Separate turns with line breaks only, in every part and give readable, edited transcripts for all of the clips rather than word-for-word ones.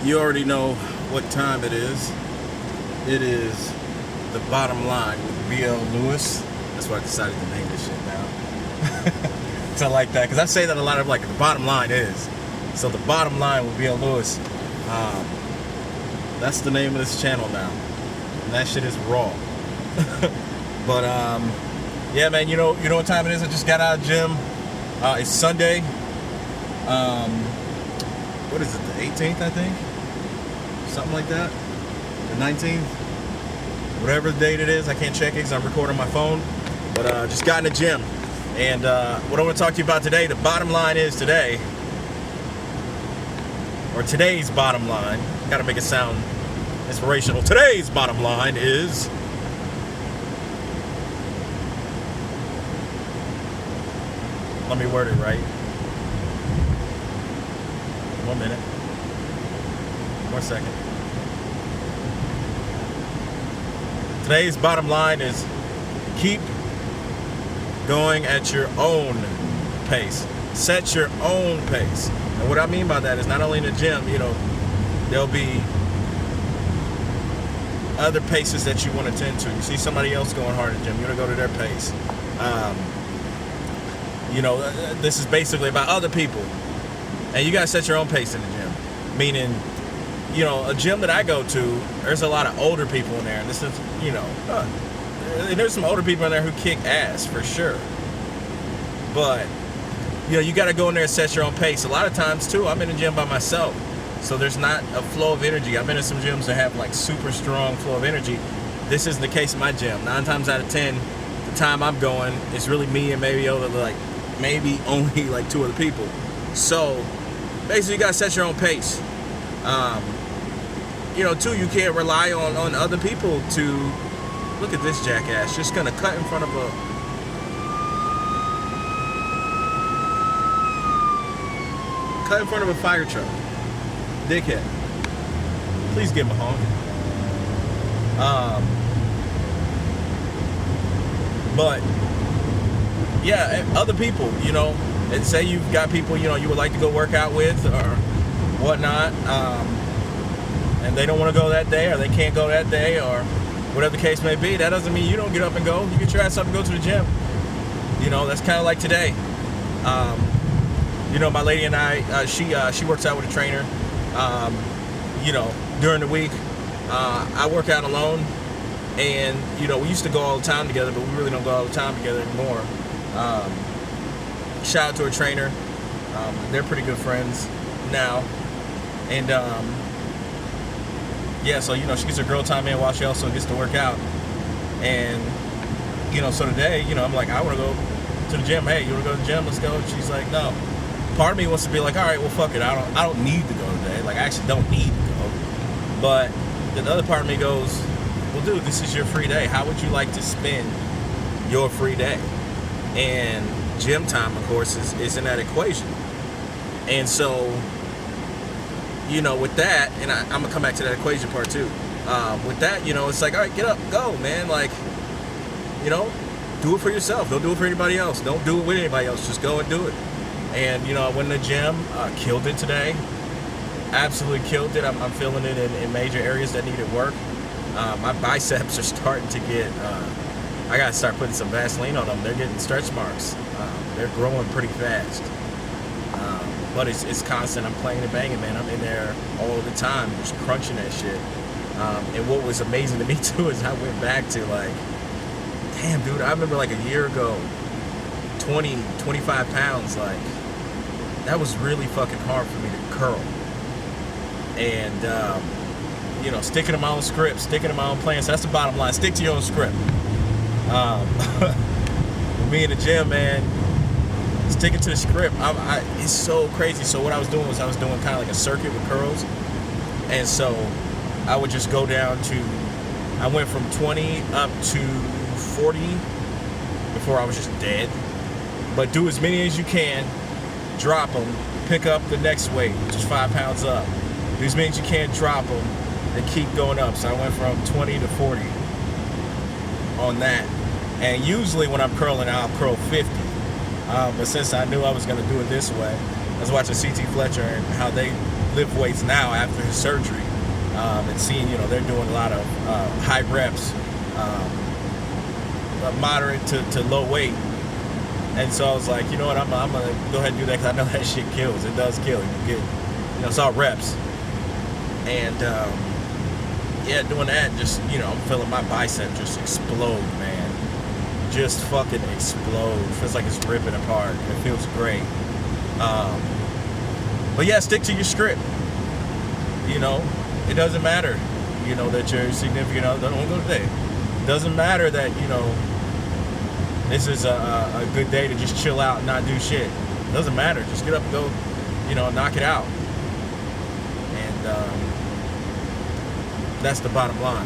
You already know what time it is. It is the bottom line with BL Lewis. That's why I decided to name this shit now. Because I like that. Because I say that a lot of like the bottom line is. So the bottom line with BL Lewis. That's the name of this channel now. And that shit is raw. But yeah, man. You know what time it is. I just got out of the gym. It's Sunday. What is it? The 18th, I think. Something like that. The 19th. Whatever the date it is, I can't check it because I'm recording my phone. But just got in the gym. And what I want to talk to you about today, the bottom line is today, or today's bottom line, got to make it sound inspirational. Today's bottom line is let me word it right. 1 minute. 1 second. Today's bottom line is keep going at your own pace. Set your own pace. And what I mean by that is not only in the gym, there'll be other paces that you want to tend to. You see somebody else going hard in the gym, you want to go to their pace. This is basically about other people. And you gotta set your own pace in the gym. Meaning, a gym that I go to, there's a lot of older people in there. And this is, there's some older people in there who kick ass for sure. But, you gotta go in there and set your own pace. A lot of times too, I'm in the gym by myself. So there's not a flow of energy. I've been in some gyms that have like super strong flow of energy. This isn't the case in my gym. 9 times out of 10, the time I'm going, it's really me and maybe only like 2 other people. So basically you gotta set your own pace. Too, you can't rely on other people to look at this jackass just gonna cut in front of a fire truck. Dickhead. Please give him a honk. But yeah, other people, and say you've got people, you would like to go work out with or whatnot, and they don't want to go that day, or they can't go that day, or whatever the case may be. That doesn't mean you don't get up and go. You get your ass up and go to the gym. That's kind of like today. My lady and I, she works out with a trainer. During the week, I work out alone, and we used to go all the time together, but we really don't go all the time together anymore. Shout out to her trainer. They're pretty good friends now, and so she gets her girl time in while she also gets to work out. And so today, I'm like, I want to go to the gym. Hey, you want to go to the gym? Let's go. She's like, no. Part of me wants to be like, all right, well, fuck it. I don't need to go today. Like, I actually don't need to go. But the other part of me goes, well, dude, this is your free day. How would you like to spend your free day? And gym time, of course, is in that equation. And so, with that, and I'm going to come back to that equation part too. With that, it's like, all right, get up, go, man. Like, do it for yourself. Don't do it for anybody else. Don't do it with anybody else. Just go and do it. And, I went in the gym, killed it today. Absolutely killed it. I'm feeling it in major areas that needed work. My biceps are starting to get, I got to start putting some Vaseline on them. They're getting stretch marks. They're growing pretty fast. But it's constant. I'm playing and banging, man. I'm in there all the time, just crunching that shit. And what was amazing to me, too, is I went back to, like, damn, dude, I remember, like, a year ago, 20, 25 pounds, like, that was really fucking hard for me to curl. And, sticking to my own script, sticking to my own plans. So that's the bottom line. Stick to your own script. Me in the gym, man, sticking to the script. It's so crazy. So what I was doing was I was doing kind of like a circuit with curls. And so I would just go down to, I went from 20 up to 40 before I was just dead. But do as many as you can, drop them, pick up the next weight, which is 5 pounds up. Do as many as you can, drop them, and keep going up. So I went from 20 to 40 on that. And usually when I'm curling, I'll curl 50. But since I knew I was going to do it this way, I was watching CT Fletcher and how they lift weights now after his surgery, and seeing, they're doing a lot of high reps, moderate to low weight. And so I was like, you know what, I'm going to go ahead and do that, because I know that shit kills. It does kill. You get, it's all reps. And, doing that, just, I'm feeling my bicep just explode, man. Just fucking explode. Feels like it's ripping apart. It feels great. But yeah, stick to your script. It doesn't matter, that your significant other don't go today. It doesn't matter that, this is a good day to just chill out and not do shit. It doesn't matter. Just get up and go, knock it out. And that's the bottom line.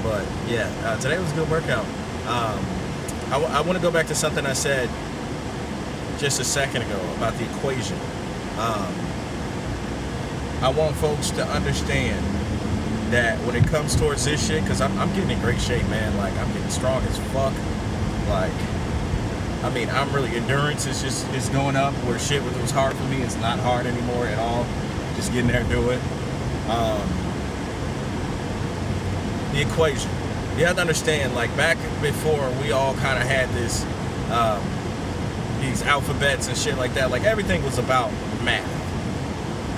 But yeah, today was a good workout. I want to go back to something I said just a second ago about the equation. I want folks to understand that when it comes towards this shit, because I'm getting in great shape, man. Like, I'm getting strong as fuck. Like, I'm really, endurance is going up, where shit was hard for me, it's not hard anymore at all. Just getting there and do it. The equation. You have to understand, like, back before we all kind of had this, these alphabets and shit like that, like, everything was about math.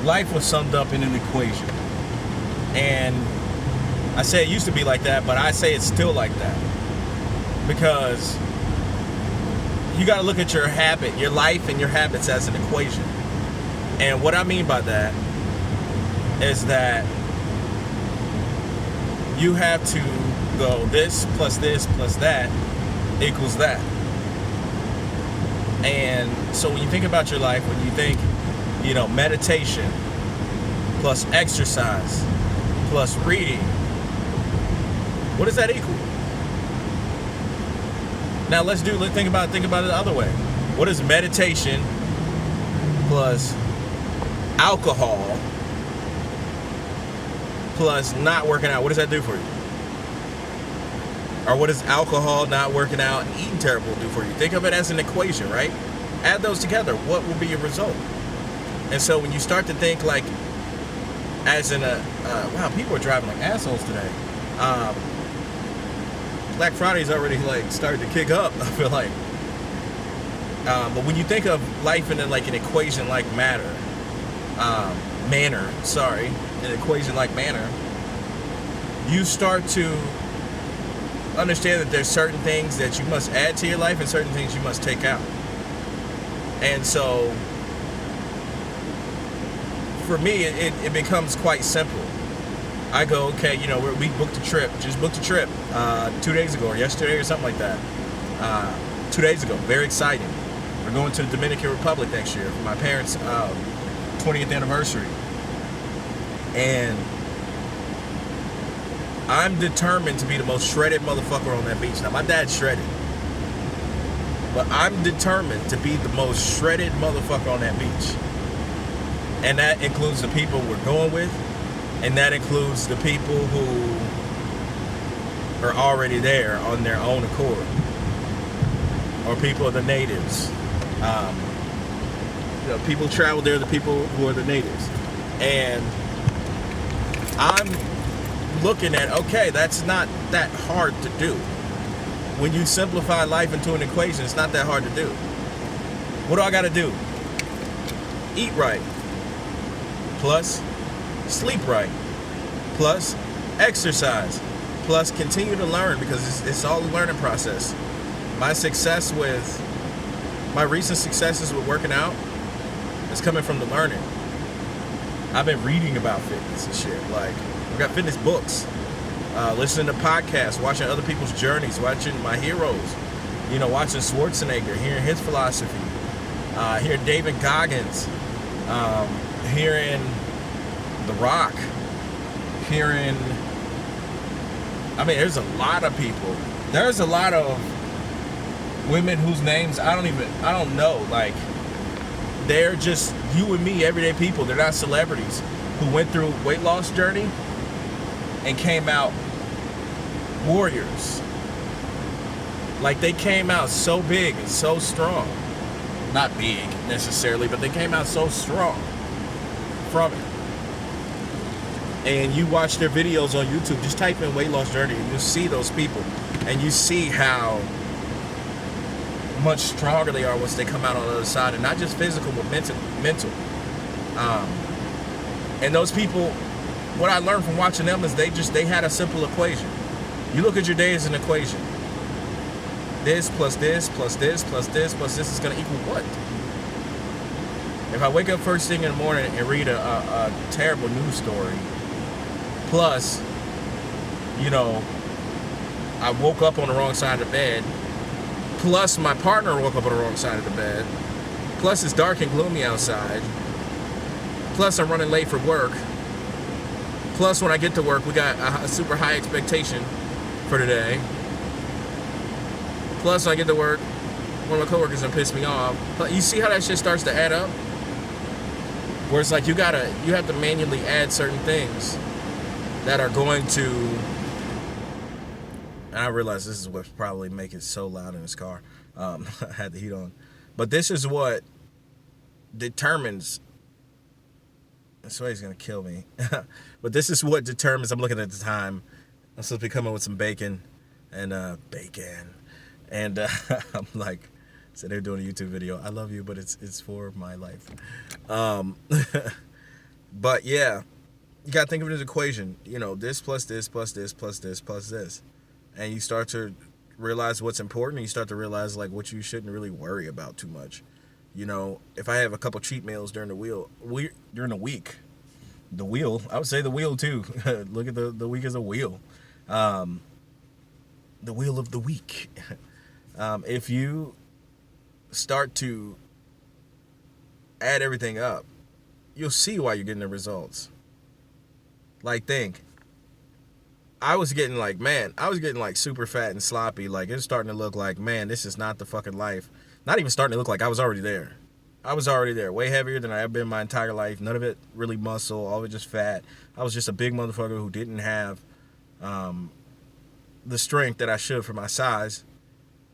Life was summed up in an equation. And I say it used to be like that, but I say it's still like that. Because you got to look at your habit, your life and your habits as an equation. And what I mean by that is that you have to go this plus that equals that. And so when you think about your life, when you think, meditation plus exercise plus reading, what does that equal? Now let's think about it the other way. What is meditation plus alcohol plus not working out? What does that do for you? Or what does alcohol, not working out, and eating terrible do for you? Think of it as an equation, right? Add those together. What will be your result? And so when you start to think like, as in wow, people are driving like assholes today. Black Friday's already like started to kick up, I feel like. But when you think of life in like an equation like an equation like manner, you start to understand that there's certain things that you must add to your life and certain things you must take out. And so for me, it becomes quite simple. I go, okay, we booked a trip, 2 days ago or yesterday or something like that. 2 days ago, very exciting. We're going to the Dominican Republic next year for my parents' 20th anniversary. And I'm determined to be the most shredded motherfucker on that beach. Now, my dad's shredded, but I'm determined to be the most shredded motherfucker on that beach. And that includes the people we're going with, and that includes the people who are already there on their own accord, or people are the natives. People travel there, the people who are the natives. And I'm looking at, okay, that's not that hard to do. When you simplify life into an equation, it's not that hard to do. What do I got to do? Eat right, plus sleep right, plus exercise, plus continue to learn, because it's all a learning process. My recent successes with working out is coming from the learning. I've been reading about fitness and shit. Like, I've got fitness books, listening to podcasts, watching other people's journeys, watching my heroes, watching Schwarzenegger, hearing his philosophy, hearing David Goggins, hearing The Rock, hearing, there's a lot of people. There's a lot of women whose names I don't know. Like, they're just you and me, everyday people. They're not celebrities who went through a weight loss journey and came out warriors. Like, they came out so big and so strong not big necessarily, but they came out so strong from it. And you watch their videos on YouTube, just type in weight loss journey and you'll see those people. And you see how much stronger they are once they come out on the other side. And not just physical, but mental. And those people, what I learned from watching them is they had a simple equation. You look at your day as an equation. This plus this plus this plus this plus this is going to equal what? If I wake up first thing in the morning and read a terrible news story, plus, you know, I woke up on the wrong side of the bed, plus my partner woke up on the wrong side of the bed, plus it's dark and gloomy outside, plus I'm running late for work, plus when I get to work we got a super high expectation for today, plus when I get to work one of my coworkers gonna piss me off. But you see how that shit starts to add up? Where it's like you have to manually add certain things that are going to, and I realize this is what's probably making it so loud in this car. I had the heat on. But this is what determines, that's why he's going to kill me. But this is what determines, I'm looking at the time, I'm supposed to be coming with some bacon. And I'm like, so they're doing a YouTube video. I love you, but it's for my life. But yeah. You gotta think of it as an equation, you know, this plus this plus this plus this plus this. And you start to realize what's important, and you start to realize like what you shouldn't really worry about too much. You know, if I have a couple cheat meals during the week, the wheel, I would say the wheel too. Look at the week as a wheel. The wheel of the week. If you start to add everything up, you'll see why you're getting the results. Like, think. I was getting like super fat and sloppy. Like, it's starting to look like, man, this is not the fucking life. Not even starting to look like, I was already there. Way heavier than I ever been in my entire life. None of it really muscle, all of it just fat. I was just a big motherfucker who didn't have the strength that I should for my size.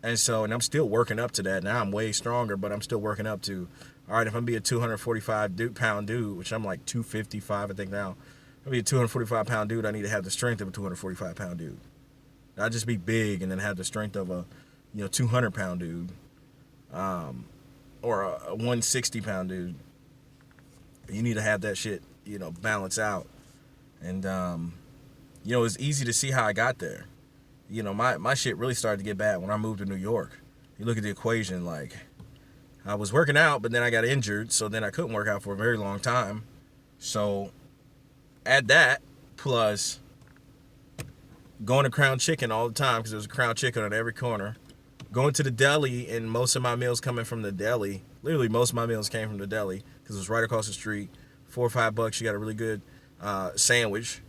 And I'm still working up to that. Now I'm way stronger, but I'm still working up to, all right, if I'm be a 245 pound dude, which I'm like 255, I think now. I'll be a 245 pound dude. I need to have the strength of a 245 pound dude. Not just be big and then have the strength of a, 200 pound dude, or a 160 pound dude. You need to have that shit, balance out. And it's easy to see how I got there. My shit really started to get bad when I moved to New York. You look at the equation, like, I was working out, but then I got injured, so then I couldn't work out for a very long time. So add that, plus going to Crown Chicken all the time, because there was a Crown Chicken on every corner. Going to the deli, and most of my meals coming from the deli. Literally, most of my meals came from the deli, because it was right across the street. $4 or $5, you got a really good sandwich,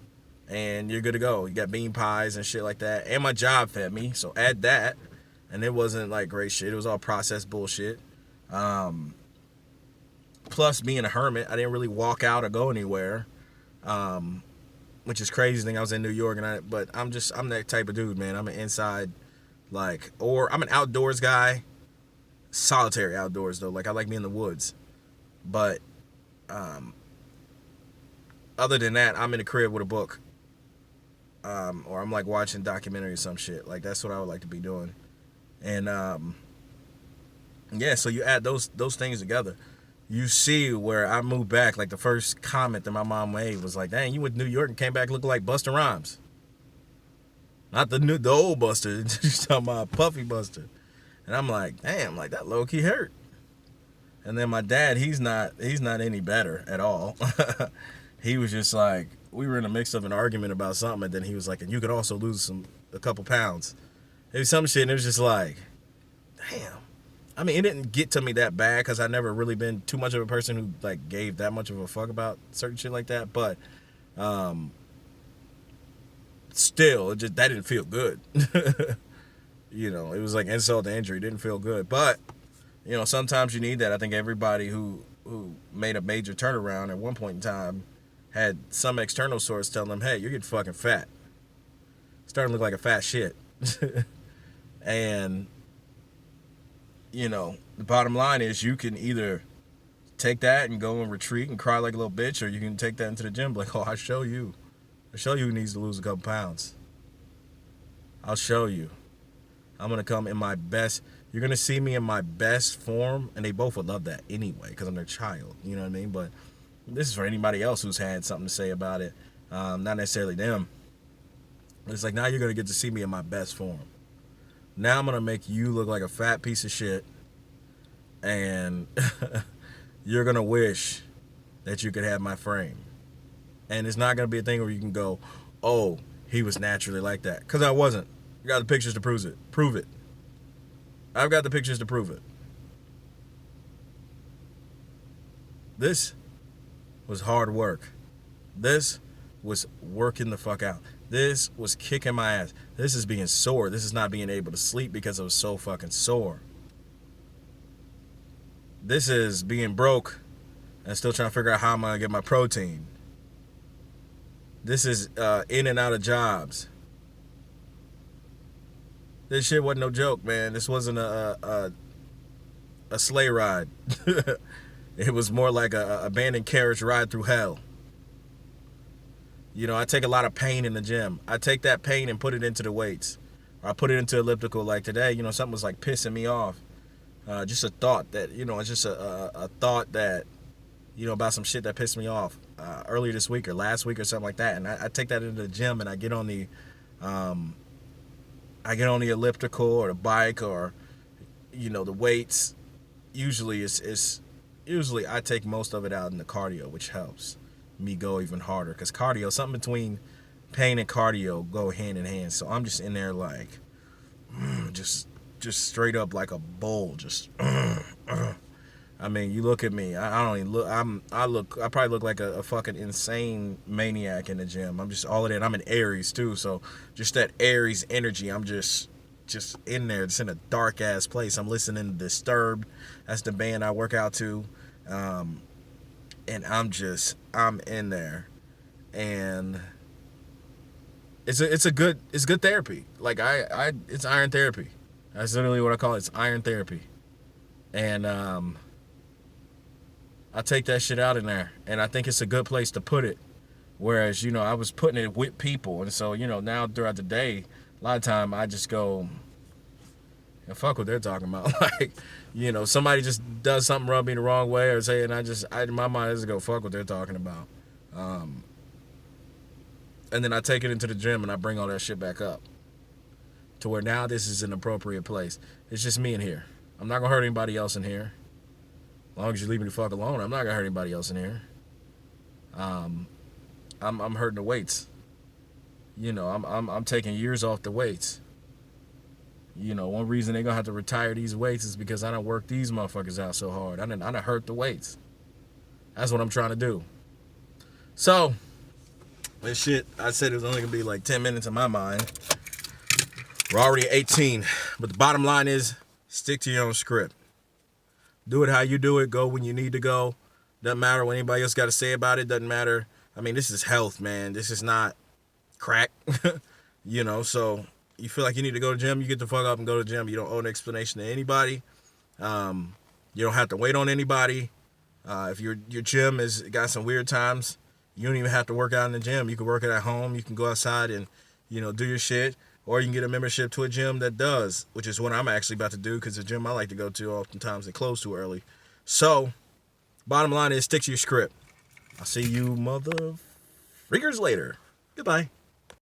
and you're good to go. You got bean pies and shit like that. And my job fed me, so add that. And it wasn't like great shit. It was all processed bullshit. Plus, being a hermit, I didn't really walk out or go anywhere. Which is crazy thing. I was in New York, but I'm that type of dude, man. I'm an inside, or I'm an outdoors guy. Solitary outdoors though. Like, I like being in the woods. But other than that, I'm in the crib with a book. Or I'm like watching documentary or some shit. Like, that's what I would like to be doing. And so you add those things together. You see where I moved back, like the first comment that my mom made was like, dang, you went to New York and came back looking like Busta Rhymes. Not the old Buster, she's talking about Puffy Buster. And I'm like, damn, like that low-key hurt. And then my dad, he's not any better at all. He was just like, we were in the mix of an argument about something, and then he was like, and you could also lose a couple pounds. It was some shit, and it was just like, damn. I mean, it didn't get to me that bad because I never really been too much of a person who like gave that much of a fuck about certain shit like that. But still, that didn't feel good. It was like insult to injury. It didn't feel good. But sometimes you need that. I think everybody who made a major turnaround at one point in time had some external source telling them, hey, you're getting fucking fat. Starting to look like a fat shit. And the bottom line is you can either take that and go and retreat and cry like a little bitch, or you can take that into the gym like, oh, I'll show you who needs to lose a couple pounds. I'll show you. I'm going to come in my best. You're going to see me in my best form, and they both would love that anyway because I'm their child. You know what I mean? But this is for anybody else who's had something to say about it. Not necessarily them. It's like, now you're going to get to see me in my best form. Now I'm going to make you look like a fat piece of shit, and you're going to wish that you could have my frame. And it's not going to be a thing where you can go, oh, he was naturally like that. Because I wasn't. I got the pictures to prove it. I've got the pictures to prove it. This was hard work. This was working the fuck out. This was kicking my ass. This is being sore. This is not being able to sleep because I was so fucking sore. This is being broke and still trying to figure out how I'm going to get my protein. This is in and out of jobs. This shit wasn't no joke, man. This wasn't a sleigh ride. It was more like a abandoned carriage ride through hell. I take a lot of pain in the gym. I take that pain and put it into the weights. Or I put it into elliptical like today. Something was like pissing me off. Just a thought that, it's just a thought that, about some shit that pissed me off earlier this week or last week or something like that. And I take that into the gym and I get on the elliptical or the bike or, the weights. Usually usually I take most of it out in the cardio, which helps me go even harder. Because cardio, something between pain and cardio go hand in hand. So I'm just in there like, just straight up like a bull. I mean, you look at me. I don't even look. I probably look like a fucking insane maniac in the gym. I'm just all of that. I'm in Aries too, so just that Aries energy. I'm just in there, just in a dark ass place. I'm listening to Disturbed. That's the band I work out to, and I'm in there, and it's good therapy. Like it's iron therapy. That's literally what I call it. It's iron therapy, and I take that shit out in there, and I think it's a good place to put it. Whereas, I was putting it with people, and so, now throughout the day, a lot of time I just go, fuck what they're talking about. Like, somebody just does something, rub me the wrong way, or say, and in my mind, I just go, fuck what they're talking about. And then I take it into the gym, and I bring all that shit back up. To where now this is an appropriate place. It's just me in here. I'm not going to hurt anybody else in here. As long as you leave me the fuck alone, I'm not gonna hurt anybody else in here. I'm hurting the weights. I'm taking years off the weights. One reason they're gonna have to retire these weights is because I done worked these motherfuckers out so hard. I done hurt the weights. That's what I'm trying to do. So, this shit, I said it was only gonna be like 10 minutes in my mind. We're already at 18. But the bottom line is, stick to your own script. Do it how you do it. Go when you need to go. Doesn't matter what anybody else got to say about it. Doesn't matter. I mean, this is health, man. This is not crack. So you feel like you need to go to the gym, you get the fuck up and go to the gym. You don't owe an explanation to anybody. You don't have to wait on anybody. If your gym has got some weird times, you don't even have to work out in the gym. You can work it at home. You can go outside and, do your shit. Or you can get a membership to a gym that does, which is what I'm actually about to do, because the gym I like to go to, oftentimes they close too early. So, bottom line is, stick to your script. I'll see you mother freakers later. Goodbye.